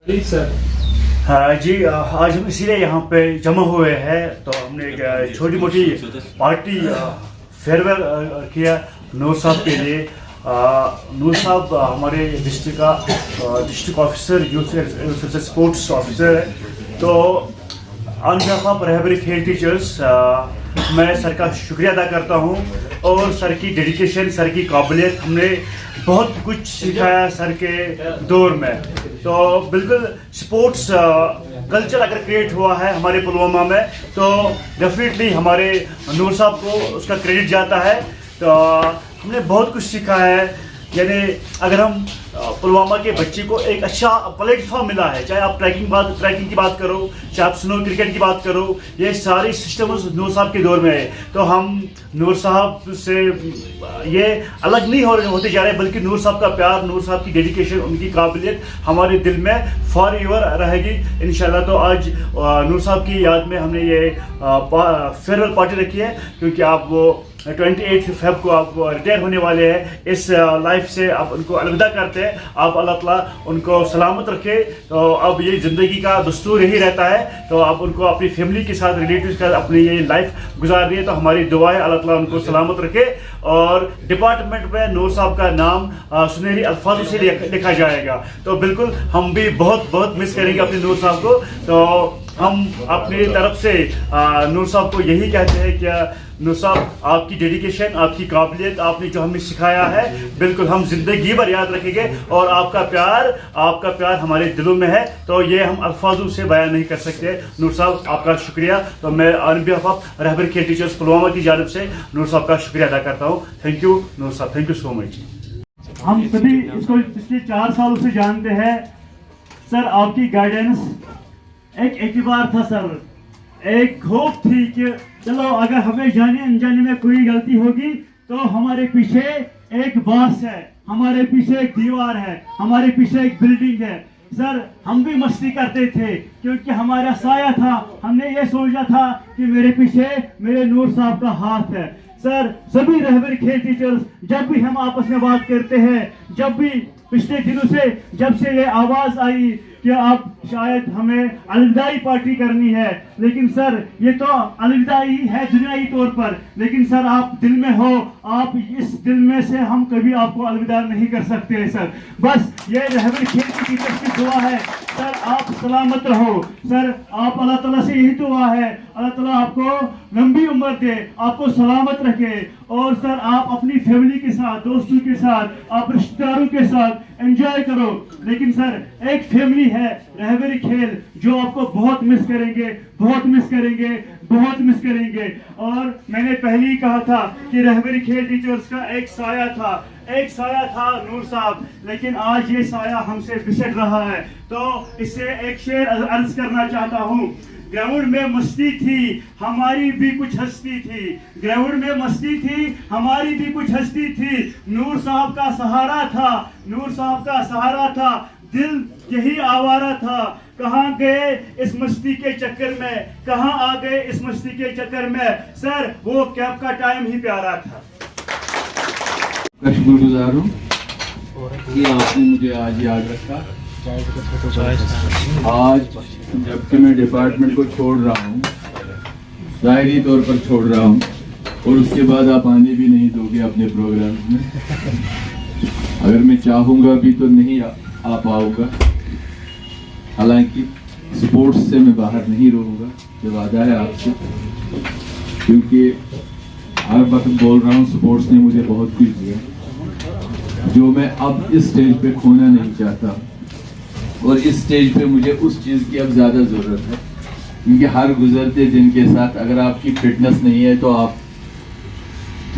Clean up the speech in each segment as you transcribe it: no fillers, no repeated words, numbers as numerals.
हाँ जी, आज हम इसीलिए यहाँ पे जमा हुए हैं, तो हमने एक छोटी मोटी पार्टी फेयरवेल किया नूर साहब के लिए। नूर साहब हमारे डिस्ट्रिक्ट का district officer, youth sports officer है। तो ऑन बिहाफ ऑफ रहबरी खेल टीचर्स मैं सर का शुक्रिया अदा करता हूँ, और सर की डेडिकेशन, सर की काबिलियत, हमने बहुत कुछ सिखाया सर के दौर में। तो बिल्कुल स्पोर्ट्स कल्चर अगर क्रिएट हुआ है हमारे पुलवामा में, तो डेफिनेटली हमारे नूर साहब को उसका क्रेडिट जाता है। तो हमने बहुत कुछ सीखा है, यानी अगर हम पुलवामा के बच्चे को एक अच्छा प्लेटफॉर्म मिला है, चाहे आप ट्रैकिंग की बात करो, चाहे आप स्नो क्रिकेट की बात करो, ये सारी सिस्टम नूर साहब के दौर में है। तो हम नूर साहब से ये अलग नहीं होते जा रहे, बल्कि नूर साहब का प्यार, नूर साहब की डेडिकेशन, उनकी काबिलियत हमारे दिल में फॉर एवर रहेगी इंशाल्लाह। तो आज नूर साहब की याद में हमने ये फेयरवेल पार्टी रखी है, क्योंकि आप वो 28 फेब को आप रिटायर होने वाले हैं इस लाइफ से, आप उनको अलविदा करते हैं। आप अल्लाह ताला उनको सलामत रखे। तो अब ये ज़िंदगी का दस्तूर यही रहता है, तो आप उनको अपनी फैमिली के साथ, रिलेटिव्स के साथ अपनी ये लाइफ गुजार रही है। तो हमारी दुआ है अल्लाह ताला उनको सलामत रखे, और डिपार्टमेंट में नूर साहब का नाम सुनहरी अल्फाजों से लिखा जाएगा। तो बिल्कुल हम भी बहुत बहुत मिस करेंगे अपने नूर साहब को। तो हम अपनी तरफ से नूर साहब को यही कहते हैं कि नूर साहब, आपकी डेडिकेशन, आपकी काबिलियत, आपने जो हमें सिखाया है, बिल्कुल हम जिंदगी भर याद रखेंगे, और आपका प्यार हमारे दिलों में है। तो ये हम अल्फाजों से बयान नहीं कर सकते। नूर साहब, आपका शुक्रिया। तो मैं ऑन बिहाफ ऑफ रहबरी खेल टीचर्स पुलवामा की जानिब से नूर साहब का शुक्रिया अदा करता हूँ। थैंक यू नूर साहब, थैंक यू सो मच। हम सभी इसको पिछले 4 सालों से जानते हैं सर। आपकी गाइडेंस एक एतबार था सर, एक होप थी कि चलो अगर हमें जाने अनजाने में कोई गलती होगी तो हमारे पीछे एक बांस है, हमारे पीछे एक दीवार है, हमारे पीछे एक बिल्डिंग है। सर हम भी मस्ती करते थे, क्योंकि हमारा साया था। हमने ये सोचा था कि मेरे पीछे मेरे नूर साहब का हाथ है। सर सभी रहबरी खेल टीचर्स, जब भी हम आपस में बात करते हैं, जब भी पिछले दिनों से जब से ये आवाज आई कि आप शायद हमें अलविदाई पार्टी करनी है, लेकिन सर ये तो अलविदाई है दुनियाई तौर पर, लेकिन सर आप दिल में हो, आप इस दिल में से हम कभी आपको अलविदा नहीं कर सकते हैं सर। बस ये रहबरी खेल की टीचर्स की दुआ है सर, आप सलामत रहो सर। आप अल्लाह ताला से यही दुआ है, अल्लाह ताला आपको लंबी उम्र दे, आपको सलामत रखे, और सर आप अपनी फैमिली के साथ, दोस्तों के साथ, आप रिश्तेदारों के साथ एंजॉय करो। लेकिन सर एक फैमिली है रहबरी खेल जो आपको बहुत मिस करेंगे, बहुत मिस करेंगे, बहुत मिस करेंगे। और मैंने पहले ही कहा था कि रहबरी खेल टीचर्स का एक साया था नूर साहब, लेकिन आज ये साया हमसे बिछड़ रहा है। तो इससे एक शेर अर्ज करना चाहता हूँ। ग्राउंड में मस्ती थी, हमारी भी कुछ हस्ती थी। ग्राउंड में मस्ती थी, हमारी भी कुछ हस्ती थी। नूर साहब का सहारा था, नूर साहब का सहारा था, दिल यही आवारा था। कहाँ गए इस मस्ती के चक्कर में, कहाँ आ गए इस मस्ती के चक्कर में। सर वो कैब का टाइम ही प्यारा था। शुक्रगुजार हूँ कि आपने मुझे आज याद रखा। आज जबकि मैं डिपार्टमेंट को छोड़ रहा हूँ, ज़ाहिरी तौर पर छोड़ रहा हूँ, और उसके बाद आप आने भी नहीं दोगे अपने प्रोग्राम में। अगर मैं चाहूँगा भी तो नहीं आ पाऊँगा। हालांकि स्पोर्ट्स से मैं बाहर नहीं रहूँगा, ये वादा है आपसे, क्योंकि हर वक्त बोल रहा हूँ स्पोर्ट्स ने मुझे बहुत कुछ दिया जो मैं अब इस स्टेज पे खोना नहीं चाहता। और इस स्टेज पे मुझे उस चीज़ की अब ज़्यादा ज़रूरत है, क्योंकि हर गुजरते दिन के साथ अगर आपकी फिटनेस नहीं है तो आप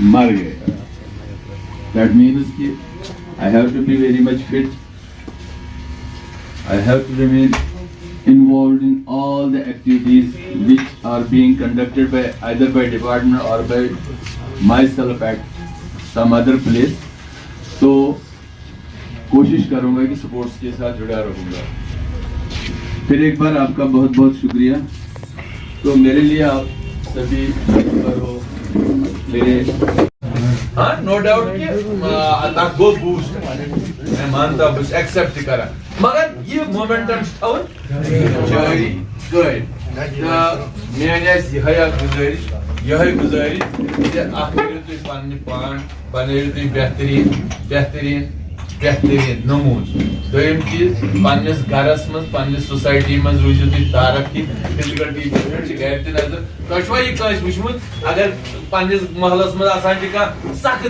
मर गए। दैट मीन्स कि I have to be very much fit, I have to remain involved in all the activities which are being conducted by either by department or by myself at some other place. तो कोशिश करूँगा कि sports के साथ जुड़ा रहूँगा। फिर एक बार आपका बहुत बहुत शुक्रिया। तो मेरे लिए आप सभी पर हो मेरे नो डाउट कि गो बूस्ट मैं मानता हूँ, एक्सेप्ट करा مگر یہ مومنٹم جاری قائم یہ گزارش کہ کرو تھی پنہ پان بنو تھی بہترین بہترین بہترین نمونہ دویم چیز پنس گرس من پنس سوسائٹی من روزو تھی ترقی فزیکل ڈیولپمنٹ گھر تہ نظر تہ یہ وچمت اگر پنس محلس من آسان سخت